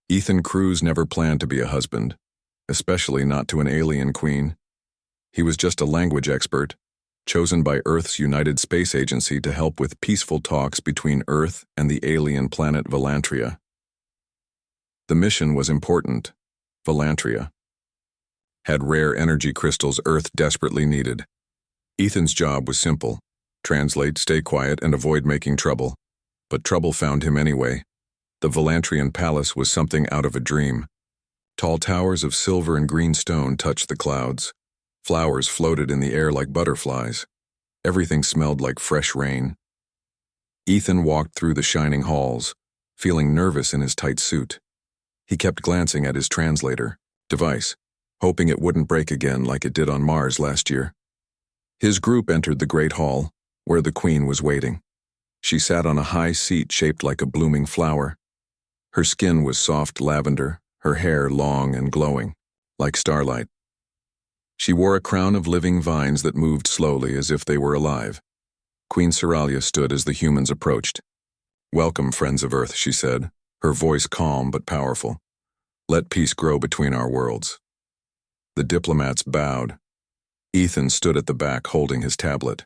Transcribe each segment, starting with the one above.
Ethan Cruz never planned to be a husband, especially not to an alien queen. He was just a language expert, chosen by Earth's United Space Agency to help with peaceful talks between Earth and the alien planet Volantria. The mission was important. Volantria had rare energy crystals Earth desperately needed. Ethan's job was simple: translate, stay quiet, and avoid making trouble. But trouble found him anyway. The Volantrian palace was something out of a dream. Tall towers of silver and green stone touched the clouds. Flowers floated in the air like butterflies. Everything smelled like fresh rain. Ethan walked through the shining halls, feeling nervous in his tight suit. He kept glancing at his translator device, hoping it wouldn't break again like it did on Mars last year. His group entered the great hall, where the queen was waiting. She sat on a high seat shaped like a blooming flower. Her skin was soft lavender, her hair long and glowing, like starlight. She wore a crown of living vines that moved slowly as if they were alive. Queen Seralia stood as the humans approached. "Welcome, friends of Earth," she said, her voice calm but powerful. "Let peace grow between our worlds." The diplomats bowed. Ethan stood at the back holding his tablet.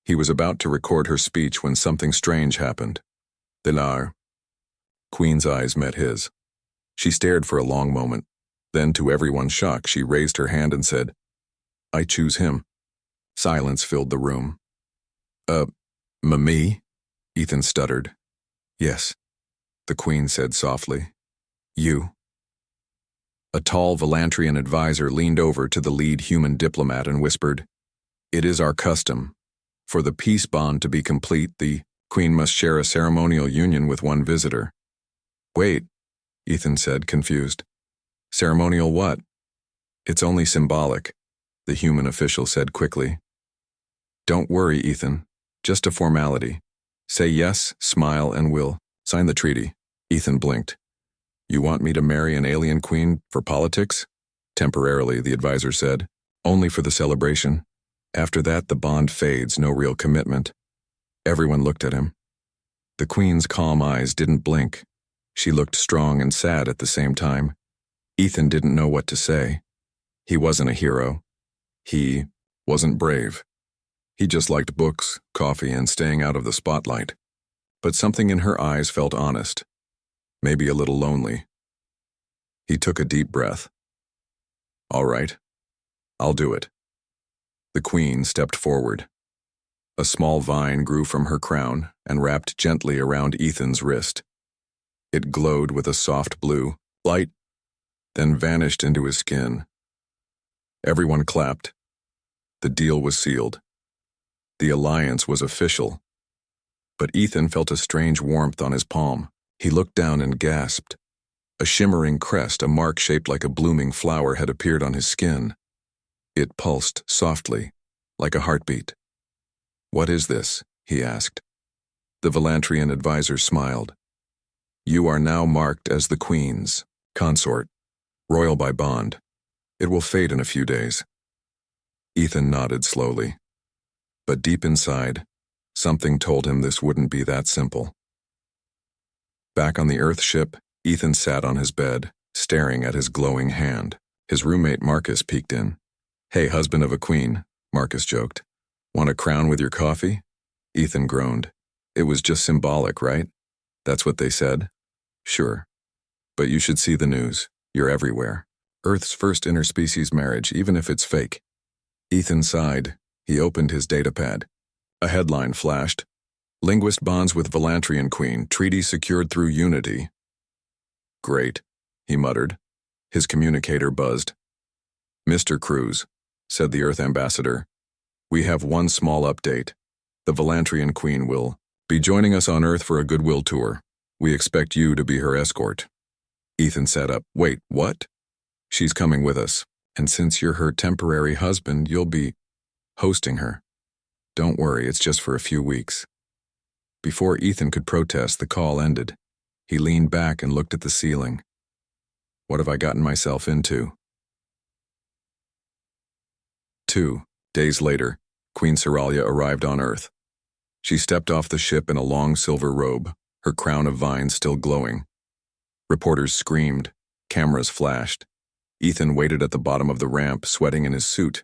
He was about to record her speech when something strange happened. "Dilar." Queen's eyes met his. She stared for a long moment. Then, to everyone's shock, she raised her hand and said, "I choose him." Silence filled the room. Me?" Ethan stuttered. "Yes," the Queen said softly. "You." A tall Volantrian advisor leaned over to the lead human diplomat and whispered, "It is our custom. For the peace bond to be complete, the Queen must share a ceremonial union with one visitor." "Wait," Ethan said, confused. "Ceremonial what?" "It's only symbolic," the human official said quickly. "Don't worry, Ethan. Just a formality. Say yes, smile, and we'll sign the treaty." Ethan blinked. "You want me to marry an alien queen for politics?" "Temporarily," the advisor said. "Only for the celebration. After that, the bond fades, no real commitment." Everyone looked at him. The Queen's calm eyes didn't blink. She looked strong and sad at the same time. Ethan didn't know what to say. He wasn't a hero. He wasn't brave. He just liked books, coffee, and staying out of the spotlight. But something in her eyes felt honest, maybe a little lonely. He took a deep breath. "All right, I'll do it." The Queen stepped forward. A small vine grew from her crown and wrapped gently around Ethan's wrist. It glowed with a soft blue light, then vanished into his skin. Everyone clapped. The deal was sealed. The alliance was official. But Ethan felt a strange warmth on his palm. He looked down and gasped. A shimmering crest, a mark shaped like a blooming flower, had appeared on his skin. It pulsed softly, like a heartbeat. "What is this?" he asked. The Volantrian advisor smiled. "You are now marked as the Queen's consort, royal by bond. It will fade in a few days." Ethan nodded slowly. But deep inside, something told him this wouldn't be that simple. Back on the Earth ship, Ethan sat on his bed, staring at his glowing hand. His roommate Marcus peeked in. "Hey, husband of a queen," Marcus joked. "Want a crown with your coffee?" Ethan groaned. "It was just symbolic, right? That's what they said?" "Sure. But you should see the news. You're everywhere. Earth's first interspecies marriage, even if it's fake." Ethan sighed. He opened his datapad. A headline flashed. "Linguist bonds with Volantrian queen. Treaty secured through unity." "Great," he muttered. His communicator buzzed. "Mr. Cruz," said the Earth ambassador, "we have one small update. The Volantrian queen will be joining us on Earth for a goodwill tour. We expect you to be her escort." Ethan sat up. "Wait, what?" "She's coming with us, and since you're her temporary husband, you'll be hosting her. Don't worry, it's just for a few weeks." Before Ethan could protest, the call ended. He leaned back and looked at the ceiling. What have I gotten myself into? 2 days later, Queen Seralia arrived on Earth. She stepped off the ship in a long silver robe, her crown of vines still glowing. Reporters screamed. Cameras flashed. Ethan waited at the bottom of the ramp, sweating in his suit.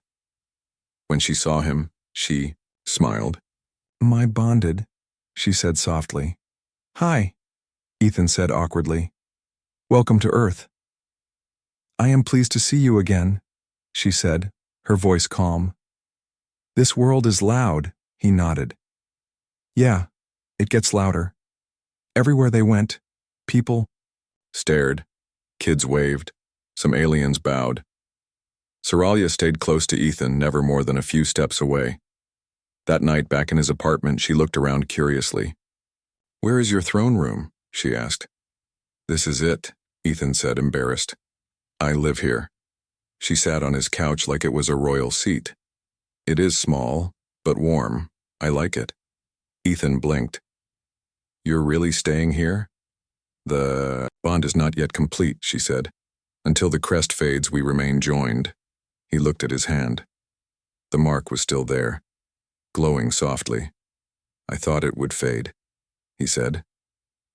When she saw him, she smiled. "My bonded," she said softly. "Hi," Ethan said awkwardly. "Welcome to Earth." "I am pleased to see you again," she said, her voice calm. "This world is loud," he nodded. "Yeah, it gets louder. Everywhere they went, people Stared. Kids waved. Some aliens bowed. Saralia stayed close to Ethan, never more than a few steps away. That night, back in his apartment, she looked around curiously. "Where is your throne room?" she asked. "This is it," Ethan said, embarrassed. "I live here." She sat on his couch like it was a royal seat. "It is small, but warm. I like it." Ethan blinked. "You're really staying here?" "The bond is not yet complete," she said. "Until the crest fades, we remain joined." He looked at his hand. The mark was still there, glowing softly. "I thought it would fade," he said.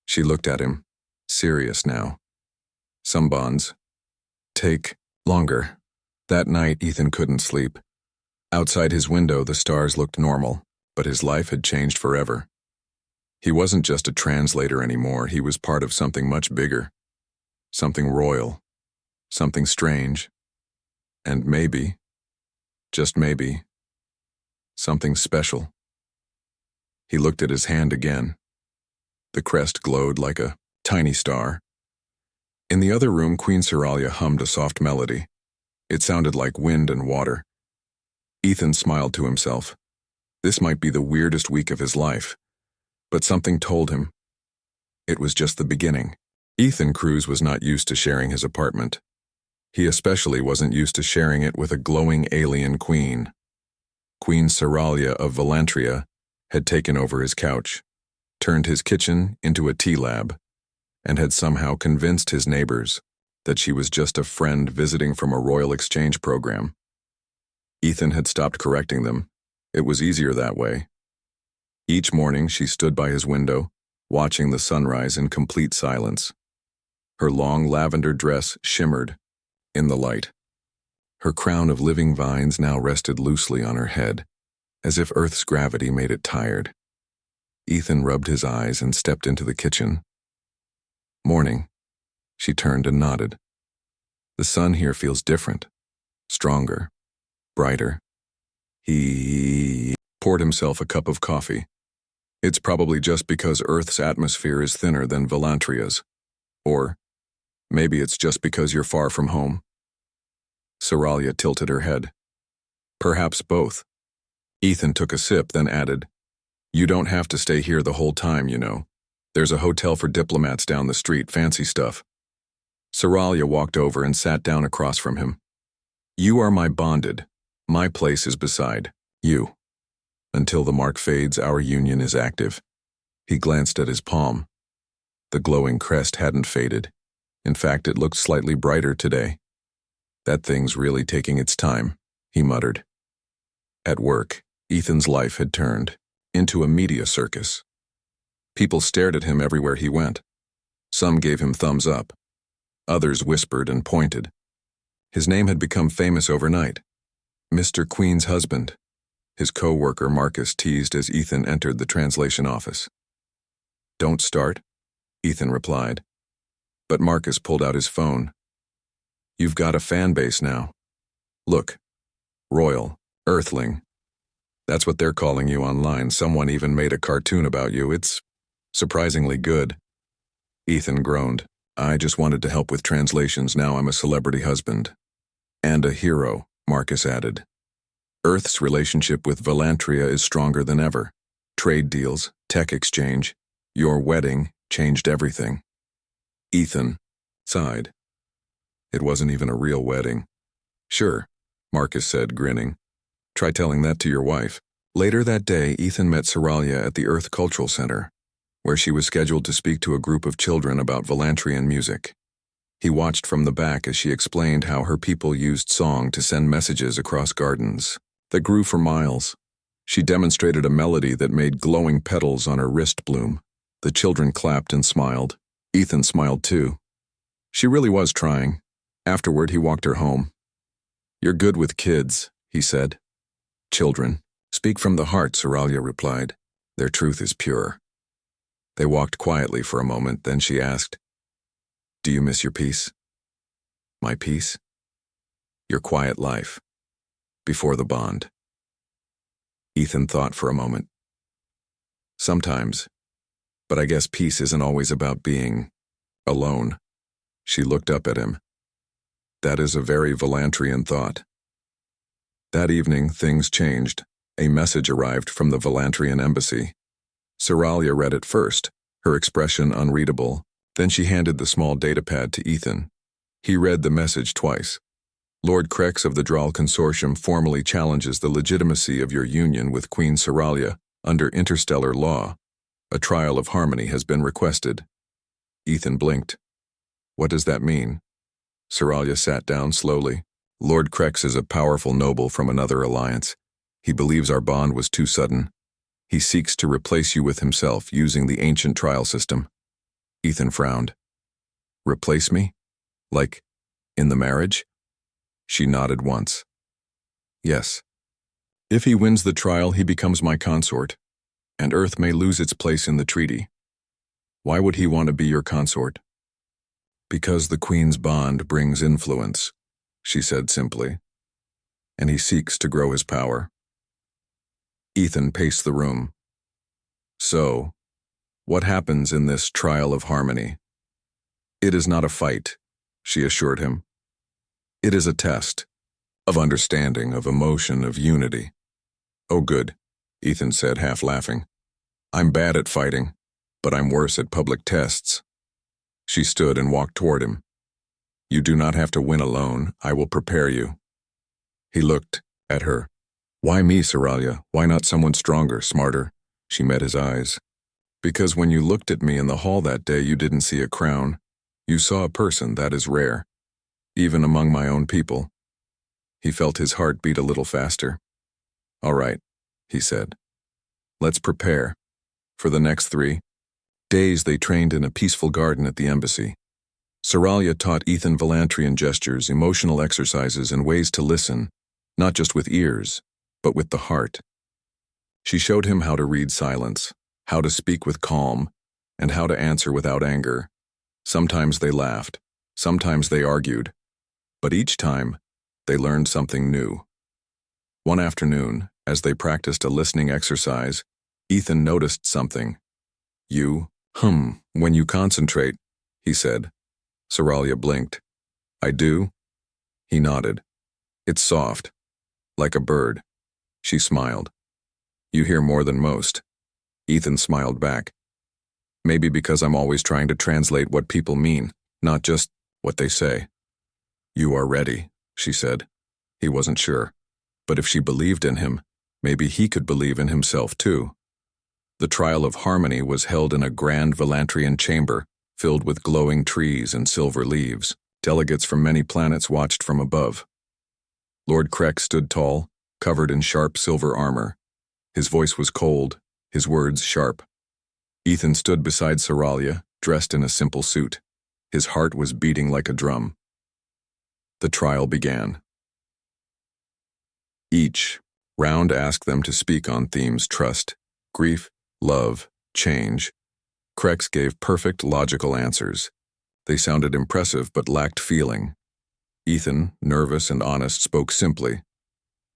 She looked at him, serious now. "Some bonds take longer." That night, Ethan couldn't sleep. Outside his window, the stars looked normal, but his life had changed forever. He wasn't just a translator anymore, he was part of something much bigger. Something royal. Something strange. And maybe, just maybe, something special. He looked at his hand again. The crest glowed like a tiny star. In the other room, Queen Saralia hummed a soft melody. It sounded like wind and water. Ethan smiled to himself. This might be the weirdest week of his life. But something told him it was just the beginning. Ethan Cruz was not used to sharing his apartment. He especially wasn't used to sharing it with a glowing alien queen. Queen Saralia of Valantria had taken over his couch, turned his kitchen into a tea lab, and had somehow convinced his neighbors that she was just a friend visiting from a royal exchange program. Ethan had stopped correcting them. It was easier that way. Each morning she stood by his window, watching the sunrise in complete silence. Her long lavender dress shimmered in the light. Her crown of living vines now rested loosely on her head, as if Earth's gravity made it tired. Ethan rubbed his eyes and stepped into the kitchen. "Morning." She turned and nodded. "The sun here feels different, stronger, brighter." He poured himself a cup of coffee. "It's probably just because Earth's atmosphere is thinner than Valantria's. Or maybe it's just because you're far from home." Saralia tilted her head. "Perhaps both." Ethan took a sip, then added, "You don't have to stay here the whole time, you know. There's a hotel for diplomats down the street, fancy stuff." Saralia walked over and sat down across from him. "You are my bonded. My place is beside you. Until the mark fades, our union is active." He glanced at his palm. The glowing crest hadn't faded. In fact, it looked slightly brighter today. "That thing's really taking its time," he muttered. At work, Ethan's life had turned into a media circus. People stared at him everywhere he went. Some gave him thumbs up. Others whispered and pointed. His name had become famous overnight. "Mr. Queen's husband," his co-worker Marcus teased as Ethan entered the translation office. "Don't start," Ethan replied. But Marcus pulled out his phone. "You've got a fan base now. Look, Royal, Earthling. That's what they're calling you online. Someone even made a cartoon about you. It's surprisingly good." Ethan groaned. "I just wanted to help with translations. Now I'm a celebrity husband. And a hero," Marcus added. "Earth's relationship with Valantria is stronger than ever. Trade deals, tech exchange. Your wedding changed everything." Ethan sighed. It wasn't even a real wedding. "Sure," Marcus said, grinning. "Try telling that to your wife." Later that day, Ethan met Saralia at the Earth Cultural Center, where she was scheduled to speak to a group of children about Valantrian music. He watched from the back as she explained how her people used song to send messages across gardens that grew for miles. She demonstrated a melody that made glowing petals on her wrist bloom. The children clapped and smiled. Ethan smiled too. She really was trying. Afterward, he walked her home. "You're good with kids," he said. "Children speak from the heart," Saralia replied. "Their truth is pure." They walked quietly for a moment, then she asked, "Do you miss your peace?" "My peace?" "Your quiet life. Before the bond." Ethan thought for a moment. "Sometimes, but I guess peace isn't always about being alone." She looked up at him. "That is a very Volantrian thought." That evening, things changed. A message arrived from the Volantrian embassy. Saralia read it first, her expression unreadable. Then she handed the small datapad to Ethan. He read the message twice. "Lord Krex of the Dral Consortium formally challenges the legitimacy of your union with Queen Saralia under interstellar law. A trial of harmony has been requested." Ethan blinked. "What does that mean?" Saralia sat down slowly. "Lord Krex is a powerful noble from another alliance. He believes our bond was too sudden. He seeks to replace you with himself using the ancient trial system." Ethan frowned. "Replace me? Like, in the marriage?" She nodded once. "Yes. If he wins the trial, he becomes my consort, and Earth may lose its place in the treaty." "Why would he want to be your consort?" "Because the Queen's bond brings influence," she said simply, "and he seeks to grow his power." Ethan paced the room. "So, what happens in this trial of harmony?" "It is not a fight," she assured him. "It is a test of understanding, of emotion, of unity." "Oh, good," Ethan said, half laughing. "I'm bad at fighting, but I'm worse at public tests." She stood and walked toward him. "You do not have to win alone. I will prepare you." He looked at her. "Why me, Saralia? Why not someone stronger, smarter?" She met his eyes. "Because when you looked at me in the hall that day, you didn't see a crown. You saw a person. That is rare, even among my own people." He felt his heart beat a little faster. "All right," he said. "Let's prepare." For the next 3 days, they trained in a peaceful garden at the embassy. Saralia taught Ethan Volantrian gestures, emotional exercises, and ways to listen, not just with ears, but with the heart. She showed him how to read silence, how to speak with calm, and how to answer without anger. Sometimes they laughed, sometimes they argued, but each time, they learned something new. One afternoon, as they practiced a listening exercise, Ethan noticed something. "You hum when you concentrate," he said. Saralia blinked. "I do?" He nodded. "It's soft, like a bird." She smiled. "You hear more than most." Ethan smiled back. "Maybe because I'm always trying to translate what people mean, not just what they say." "You are ready," she said. He wasn't sure, but if she believed in him, maybe he could believe in himself too. The trial of harmony was held in a grand Volantrian chamber, filled with glowing trees and silver leaves. Delegates from many planets watched from above. Lord Krex stood tall, covered in sharp silver armor. His voice was cold, his words sharp. Ethan stood beside Saralia, dressed in a simple suit. His heart was beating like a drum. The trial began. Each round asked them to speak on themes: trust, grief, love, change. Krex gave perfect, logical answers. They sounded impressive but lacked feeling. Ethan, nervous and honest, spoke simply.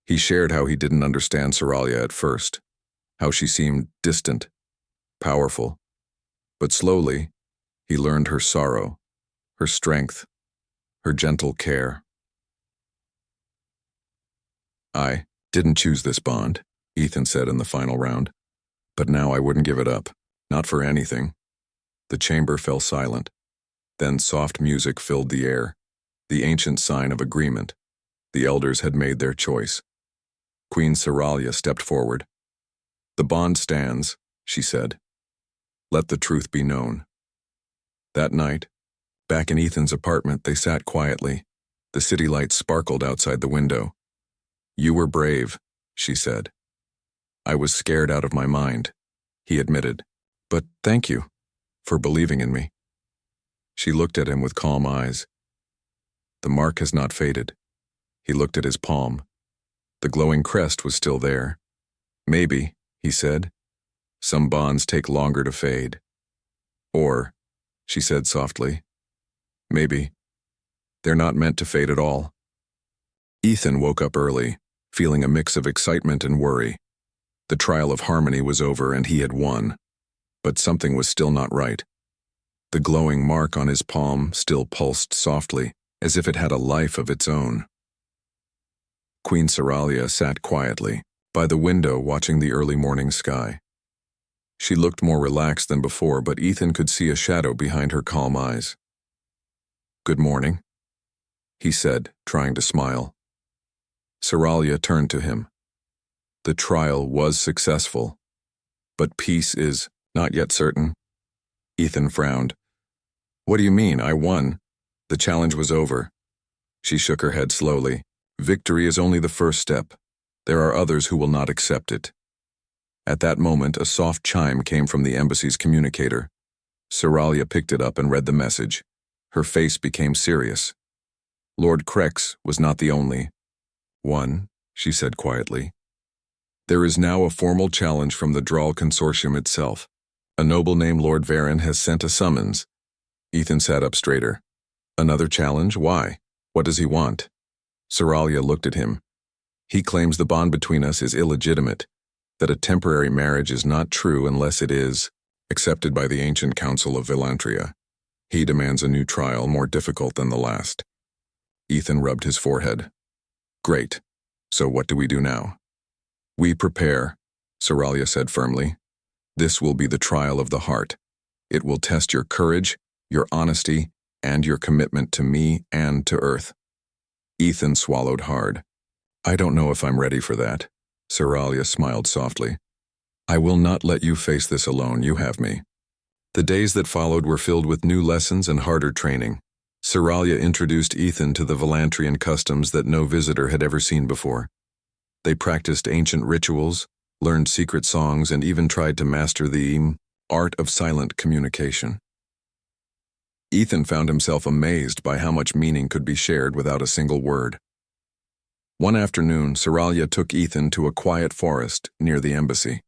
He shared how he didn't understand Saralia at first, how she seemed distant, powerful. But slowly, he learned her sorrow, her strength, her gentle care. "I didn't choose this bond," Ethan said in the final round. "But now I wouldn't give it up, not for anything." The chamber fell silent. Then soft music filled the air, the ancient sign of agreement. The elders had made their choice. Queen Saralia stepped forward. "The bond stands," she said. "Let the truth be known." That night, back in Ethan's apartment, they sat quietly. The city lights sparkled outside the window. "You were brave," she said. "I was scared out of my mind," he admitted. "But thank you for believing in me." She looked at him with calm eyes. The mark has not faded. He looked at his palm. The glowing crest was still there. Maybe, he said, some bonds take longer to fade. Or, she said softly, maybe, they're not meant to fade at all. Ethan woke up early, feeling a mix of excitement and worry. The trial of harmony was over and he had won. But something was still not right. The glowing mark on his palm still pulsed softly, as if it had a life of its own. Queen Seralia sat quietly, by the window watching the early morning sky. She looked more relaxed than before, but Ethan could see a shadow behind her calm eyes. "Good morning," he said, trying to smile. Seralia turned to him. The trial was successful, but peace is not yet certain. Ethan frowned. "What do you mean? I won. The challenge was over." She shook her head slowly. "Victory is only the first step. There are others who will not accept it." At that moment, a soft chime came from the embassy's communicator. Seralia picked it up and read the message. Her face became serious. Lord Crex was not the only one, she said quietly. "There is now a formal challenge from the Drawl Consortium itself. A noble named Lord Varen has sent a summons." Ethan sat up straighter. "Another challenge? Why? What does he want?" Seralia looked at him. "He claims the bond between us is illegitimate, that a temporary marriage is not true unless it is accepted by the ancient council of Vilantria. He demands a new trial more difficult than the last." Ethan rubbed his forehead. "Great. So what do we do now?" "We prepare," Seralia said firmly. "This will be the trial of the heart. It will test your courage, your honesty, and your commitment to me and to Earth." Ethan swallowed hard. "I don't know if I'm ready for that." Seralia smiled softly. "I will not let you face this alone. You have me." The days that followed were filled with new lessons and harder training. Seralia introduced Ethan to the Volantrian customs that no visitor had ever seen before. They practiced ancient rituals, learned secret songs, and even tried to master the art of silent communication. Ethan found himself amazed by how much meaning could be shared without a single word. One afternoon, Seralia took Ethan to a quiet forest near the embassy.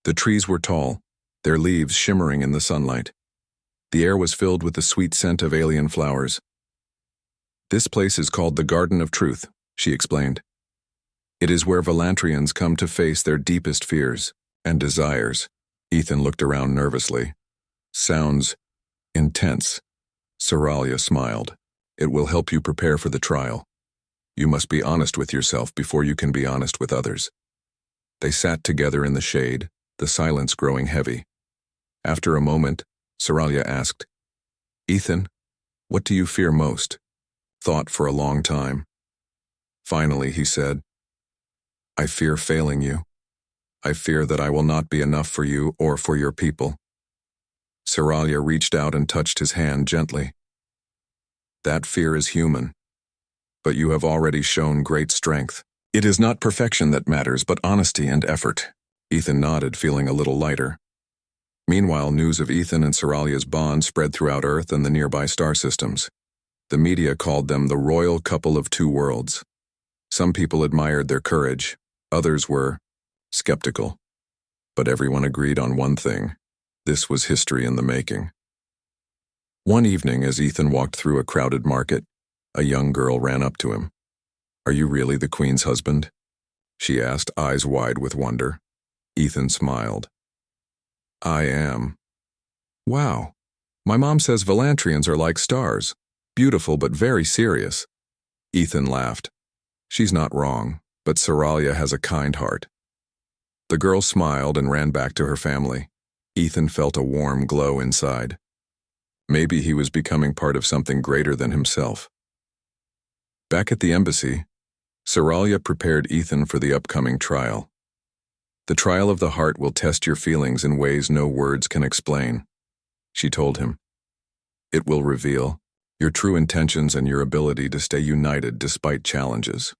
The trees were tall, their leaves shimmering in the sunlight. The air was filled with the sweet scent of alien flowers. "This place is called the Garden of Truth," she explained. "It is where Volantrians come to face their deepest fears and desires." Ethan looked around nervously. "Sounds intense." Seralia smiled. "It will help you prepare for the trial. You must be honest with yourself before you can be honest with others." They sat together in the shade, the silence growing heavy. After a moment, Seralia asked, "Ethan, what do you fear most?" Thought for a long time. Finally, he said, "I fear failing you. I fear that I will not be enough for you or for your people." Seralia reached out and touched his hand gently. "That fear is human, but you have already shown great strength. It is not perfection that matters, but honesty and effort." Ethan nodded, feeling a little lighter. Meanwhile, news of Ethan and Seralia's bond spread throughout Earth and the nearby star systems. The media called them the royal couple of two worlds. Some people admired their courage, others were skeptical. But everyone agreed on one thing: this was history in the making. One evening, as Ethan walked through a crowded market, a young girl ran up to him. "Are you really the Queen's husband?" she asked, eyes wide with wonder. Ethan smiled. "I am." "Wow. My mom says Volantrians are like stars, beautiful but very serious." Ethan laughed. "She's not wrong, but Seralia has a kind heart." The girl smiled and ran back to her family. Ethan felt a warm glow inside. Maybe he was becoming part of something greater than himself. Back at the embassy, Seralia prepared Ethan for the upcoming trial. "The trial of the heart will test your feelings in ways no words can explain," she told him. "It will reveal your true intentions and your ability to stay united despite challenges."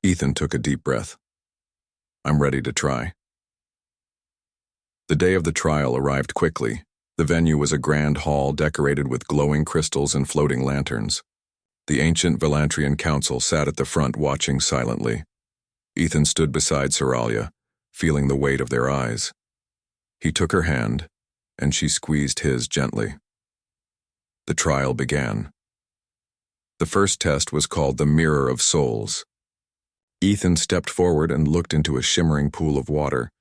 Ethan took a deep breath. "I'm ready to try." The day of the trial arrived quickly, The venue was a grand hall decorated with glowing crystals and floating lanterns. The ancient Valantrian council sat at the front watching silently. Ethan stood beside Seralia, feeling the weight of their eyes. He took her hand, and she squeezed his gently. The trial began. The first test was called the Mirror of Souls. Ethan stepped forward and looked into a shimmering pool of water.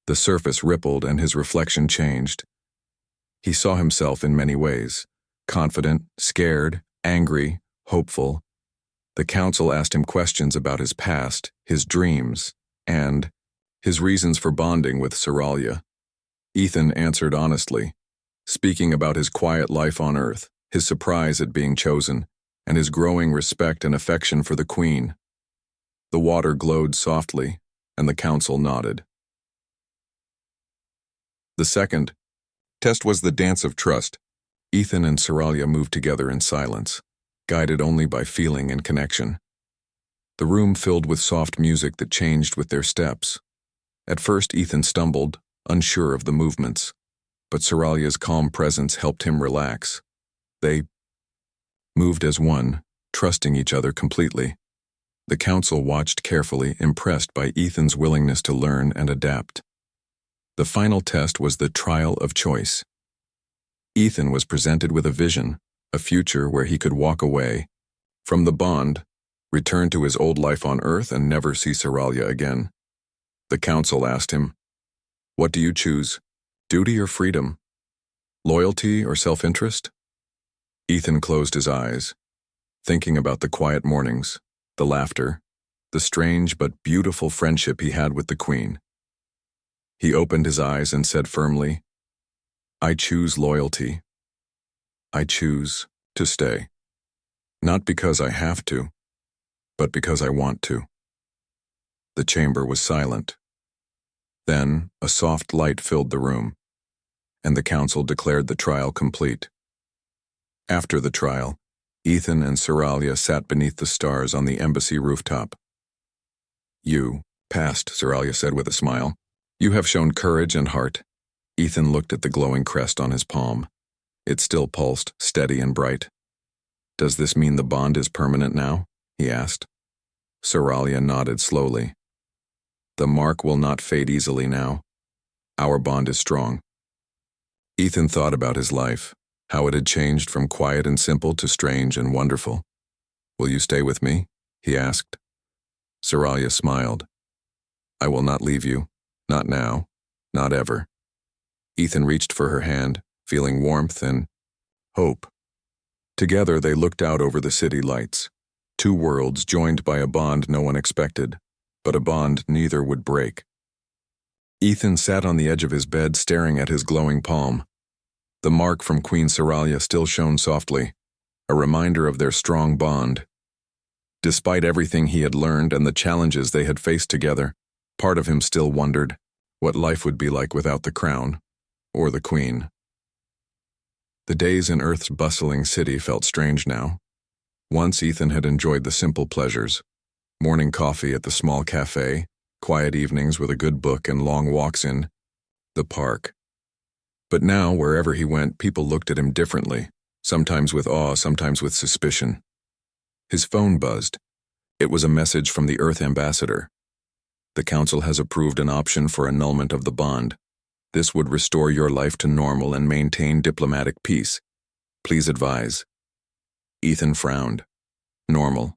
The surface rippled and his reflection changed. He saw himself in many ways: confident, scared, angry, hopeful. The council asked him questions about his past, his dreams, and his reasons for bonding with Seralia. Ethan answered honestly, speaking about his quiet life on Earth, his surprise at being chosen, and his growing respect and affection for the Queen. The water glowed softly, and the council nodded. The second test was the Dance of Trust. Ethan and Seralia moved together in silence, guided only by feeling and connection. The room filled with soft music that changed with their steps. At first, Ethan stumbled, unsure of the movements, but Seralia's calm presence helped him relax. They moved as one, trusting each other completely. The council watched carefully, impressed by Ethan's willingness to learn and adapt. The final test was the trial of choice. Ethan was presented with a vision, a future where he could walk away from the bond, return to his old life on Earth, and never see Seralia again. The council asked him, "What do you choose? Duty or freedom? Loyalty or self-interest?" Ethan closed his eyes, thinking about the quiet mornings, the laughter, the strange but beautiful friendship he had with the Queen. He opened his eyes and said firmly, "I choose loyalty. I choose to stay. Not because I have to, but because I want to." The chamber was silent. Then a soft light filled the room, and the council declared the trial complete. After the trial, Ethan and Seralia sat beneath the stars on the embassy rooftop. "You passed," Seralia said with a smile. "You have shown courage and heart." Ethan looked at the glowing crest on his palm. It still pulsed, steady and bright. "Does this mean the bond is permanent now?" he asked. Seralia nodded slowly. "The mark will not fade easily now. Our bond is strong." Ethan thought about his life, how it had changed from quiet and simple to strange and wonderful. "Will you stay with me?" he asked. Seralia smiled. "I will not leave you. Not now. Not ever." Ethan reached for her hand, feeling warmth and hope. Together they looked out over the city lights, two worlds joined by a bond no one expected, but a bond neither would break. Ethan sat on the edge of his bed staring at his glowing palm. The mark from Queen Seralia still shone softly, a reminder of their strong bond. Despite everything he had learned and the challenges they had faced together, part of him still wondered what life would be like without the crown, or the Queen. The days in Earth's bustling city felt strange now. Once Ethan had enjoyed the simple pleasures: morning coffee at the small cafe, quiet evenings with a good book, and long walks in the park. But now, wherever he went, people looked at him differently, sometimes with awe, sometimes with suspicion. His phone buzzed. It was a message from the Earth ambassador. "The council has approved an option for annulment of the bond. This would restore your life to normal and maintain diplomatic peace. Please advise." Ethan frowned. Normal.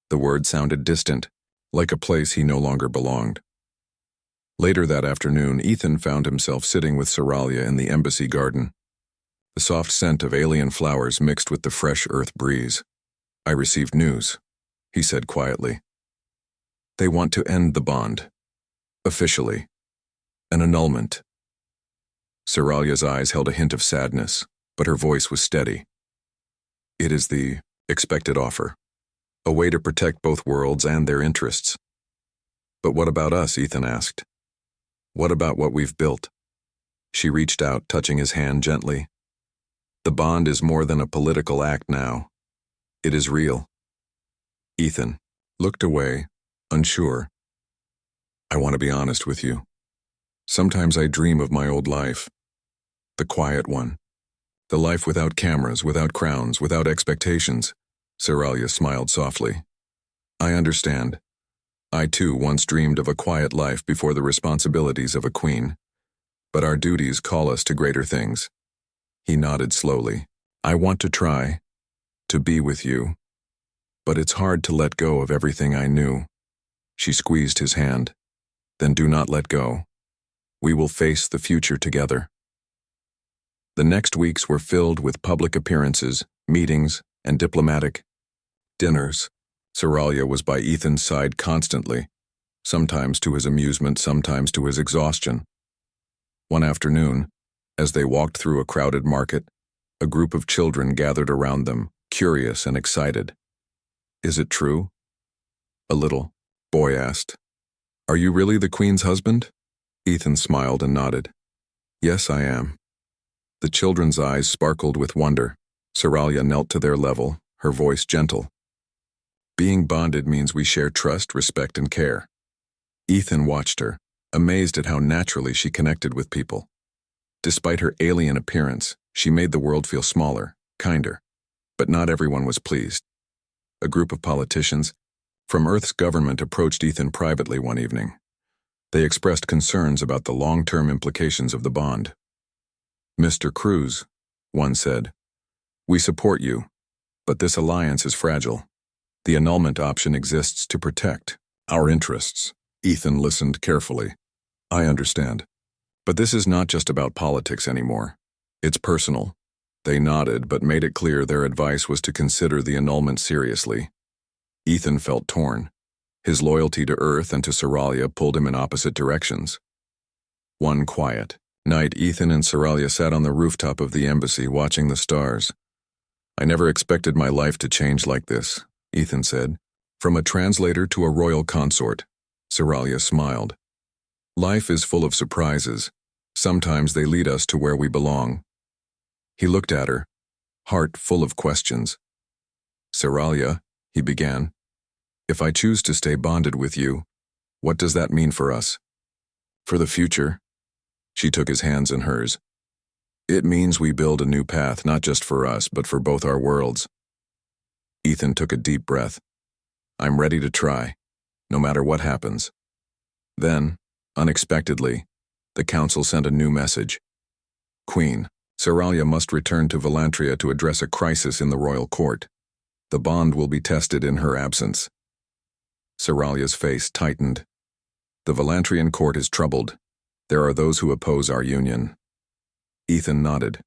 The word sounded distant, like a place he no longer belonged. Later that afternoon, Ethan found himself sitting with Seralia in the embassy garden. The soft scent of alien flowers mixed with the fresh earth breeze. "I received news," he said quietly. "They want to end the bond. Officially. An annulment." Seralia's eyes held a hint of sadness, but her voice was steady. "It is the expected offer. A way to protect both worlds and their interests." "But what about us?" Ethan asked. "What about what we've built?" She reached out, touching his hand gently. "The bond is more than a political act now. It is real." Ethan looked away, unsure. "I want to be honest with you. Sometimes I dream of my old life. The quiet one. The life without cameras, without crowns, without expectations. Seralia smiled softly. I understand. I too once dreamed of a quiet life before the responsibilities of a queen. But our duties call us to greater things. He nodded slowly. I want to try, to be with you. But it's hard to let go of everything I knew. She squeezed his hand. Then do not let go. We will face the future together. The next weeks were filled with public appearances, meetings, and diplomatic dinners. Seralia was by Ethan's side constantly, sometimes to his amusement, sometimes to his exhaustion. One afternoon, as they walked through a crowded market, a group of children gathered around them, curious and excited. Is it true? A little boy asked. Are you really the Queen's husband? Ethan smiled and nodded. Yes, I am. The children's eyes sparkled with wonder. Seralia knelt to their level, her voice gentle. Being bonded means we share trust, respect, and care. Ethan watched her, amazed at how naturally she connected with people. Despite her alien appearance, she made the world feel smaller, kinder. But not everyone was pleased. A group of politicians from Earth's government approached Ethan privately one evening. They expressed concerns about the long-term implications of the bond. Mr. Cruz, one said, we support you, but this alliance is fragile. The annulment option exists to protect our interests. Ethan listened carefully. I understand. But this is not just about politics anymore. It's personal. They nodded, but made it clear their advice was to consider the annulment seriously. Ethan felt torn. His loyalty to Earth and to Seralia pulled him in opposite directions. One quiet night, Ethan and Seralia sat on the rooftop of the embassy watching the stars. I never expected my life to change like this, Ethan said. From a translator to a royal consort. Seralia smiled. Life is full of surprises. Sometimes they lead us to where we belong. He looked at her, heart full of questions. Seralia, he began, if I choose to stay bonded with you, what does that mean for us? For the future? She took his hands in hers. It means we build a new path, not just for us, but for both our worlds. Ethan took a deep breath. I'm ready to try, no matter what happens. Then, unexpectedly, the council sent a new message. Queen, Seralia must return to Velantria to address a crisis in the royal court. The bond will be tested in her absence. Seralia's face tightened. The Velantrian court is troubled. There are those who oppose our union. Ethan nodded.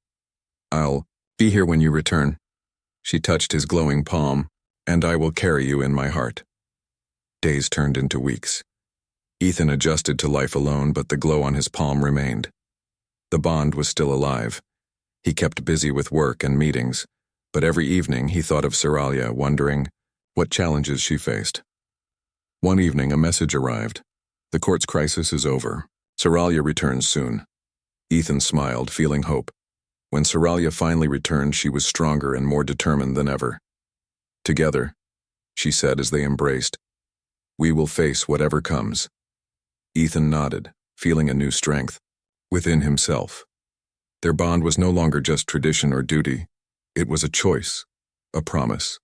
I'll be here when you return. She touched his glowing palm, and I will carry you in my heart. Days turned into weeks. Ethan adjusted to life alone, but the glow on his palm remained. The bond was still alive. He kept busy with work and meetings, but every evening he thought of Seralia, wondering what challenges she faced. One evening, a message arrived. The court's crisis is over. Seralia returns soon. Ethan smiled, feeling hope. When Seralia finally returned, she was stronger and more determined than ever. Together, she said as they embraced, we will face whatever comes. Ethan nodded, feeling a new strength within himself. Their bond was no longer just tradition or duty. It was a choice, a promise.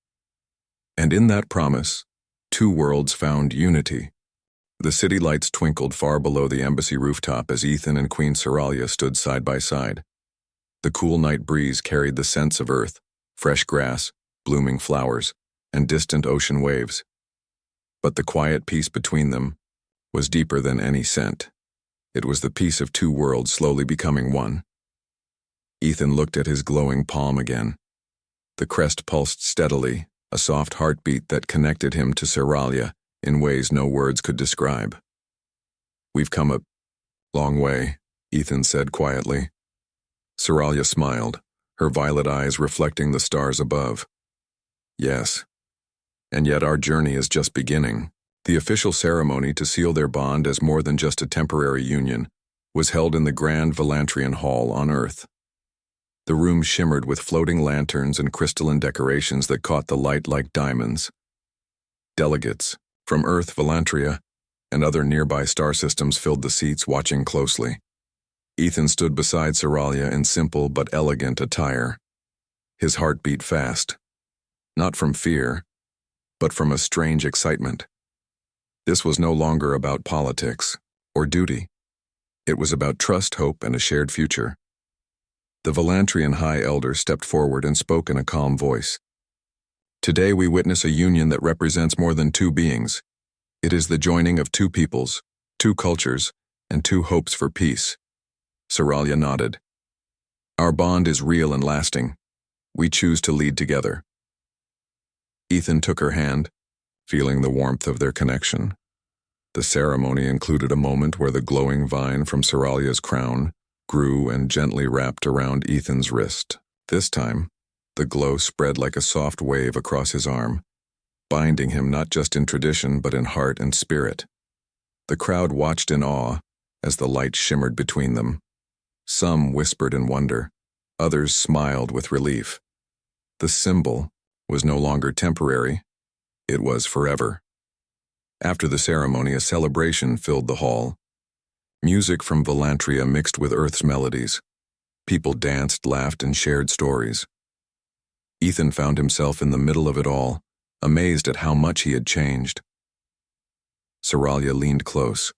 And in that promise, two worlds found unity. The city lights twinkled far below the embassy rooftop as Ethan and Queen Seralia stood side by side. The cool night breeze carried the scents of earth, fresh grass, blooming flowers, and distant ocean waves. But the quiet peace between them was deeper than any scent. It was the peace of two worlds slowly becoming one. Ethan looked at his glowing palm again. The crest pulsed steadily, a soft heartbeat that connected him to Seralia in ways no words could describe. We've come a long way, Ethan said quietly. Seralia smiled, her violet eyes reflecting the stars above. Yes. And yet our journey is just beginning. The official ceremony to seal their bond as more than just a temporary union was held in the grand Velantrian Hall on Earth. The room shimmered with floating lanterns and crystalline decorations that caught the light like diamonds. Delegates from Earth, Velantria, and other nearby star systems filled the seats, watching closely. Ethan stood beside Soralia in simple but elegant attire. His heart beat fast, not from fear, but from a strange excitement. This was no longer about politics or duty. It was about trust, hope, and a shared future. The Volantrian High Elder stepped forward and spoke in a calm voice. Today we witness a union that represents more than two beings. It is the joining of two peoples, two cultures, and two hopes for peace. Soralia nodded. Our bond is real and lasting. We choose to lead together. Ethan took her hand, feeling the warmth of their connection. The ceremony included a moment where the glowing vine from Soralia's crown grew and gently wrapped around Ethan's wrist. This time, the glow spread like a soft wave across his arm, binding him not just in tradition but in heart and spirit. The crowd watched in awe as the light shimmered between them. Some whispered in wonder, others smiled with relief. The symbol was no longer temporary, it was forever. After the ceremony, a celebration filled the hall. Music from Volantria mixed with Earth's melodies. People danced, laughed, and shared stories. Ethan found himself in the middle of it all, amazed at how much he had changed. Soralia leaned close.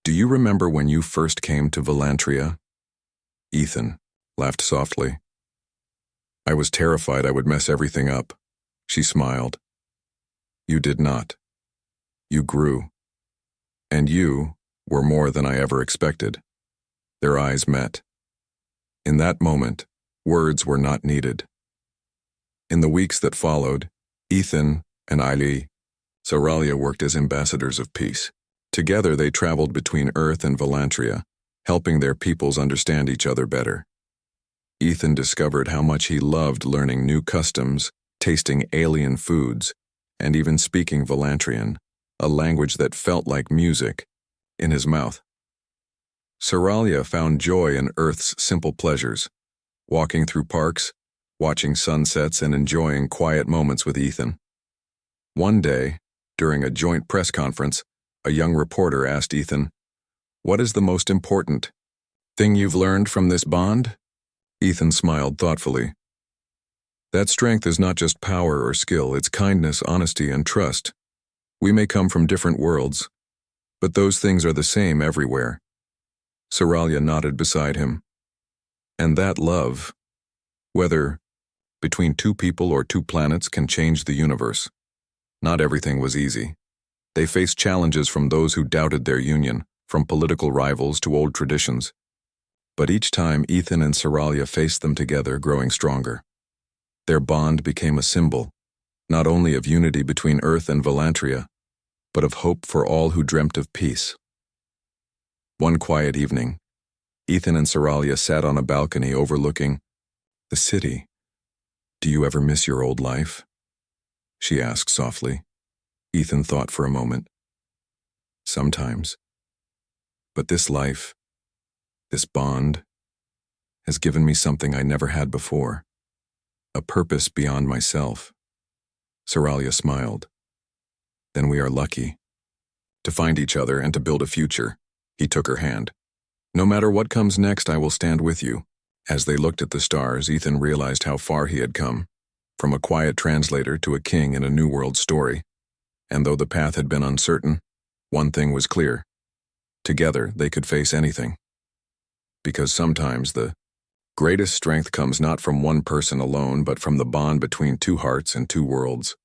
Do you remember when you first came to Volantria? Ethan laughed softly. I was terrified I would mess everything up. She smiled. You did not. You grew. And you were more than I ever expected. Their eyes met. In that moment, words were not needed. In the weeks that followed, Ethan and Soralia worked as ambassadors of peace. Together they traveled between Earth and Volantria, helping their peoples understand each other better. Ethan discovered how much he loved learning new customs, tasting alien foods, and even speaking Volantrian, a language that felt like music, in his mouth. Soralia found joy in Earth's simple pleasures, walking through parks, watching sunsets, and enjoying quiet moments with Ethan. One day, during a joint press conference, a young reporter asked Ethan, "What is the most important thing you've learned from this bond?" Ethan smiled thoughtfully. That strength is not just power or skill, it's kindness, honesty, and trust. We may come from different worlds, but those things are the same everywhere. Soralia nodded beside him. And that love, whether between two people or two planets, can change the universe. Not everything was easy. They faced challenges from those who doubted their union, from political rivals to old traditions. But each time Ethan and Soralia faced them together, growing stronger. Their bond became a symbol, not only of unity between Earth and Volantria, but of hope for all who dreamt of peace. One quiet evening, Ethan and Soralia sat on a balcony overlooking the city. "Do you ever miss your old life?" she asked softly. Ethan thought for a moment. "Sometimes. But this life, this bond, has given me something I never had before. A purpose beyond myself." Soralia smiled. "Then we are lucky to find each other and to build a future." He took her hand. "No matter what comes next, I will stand with you." As they looked at the stars, Ethan realized how far he had come, from a quiet translator to a king in a New World story. And though the path had been uncertain, one thing was clear. Together, they could face anything. Because sometimes the greatest strength comes not from one person alone, but from the bond between two hearts and two worlds.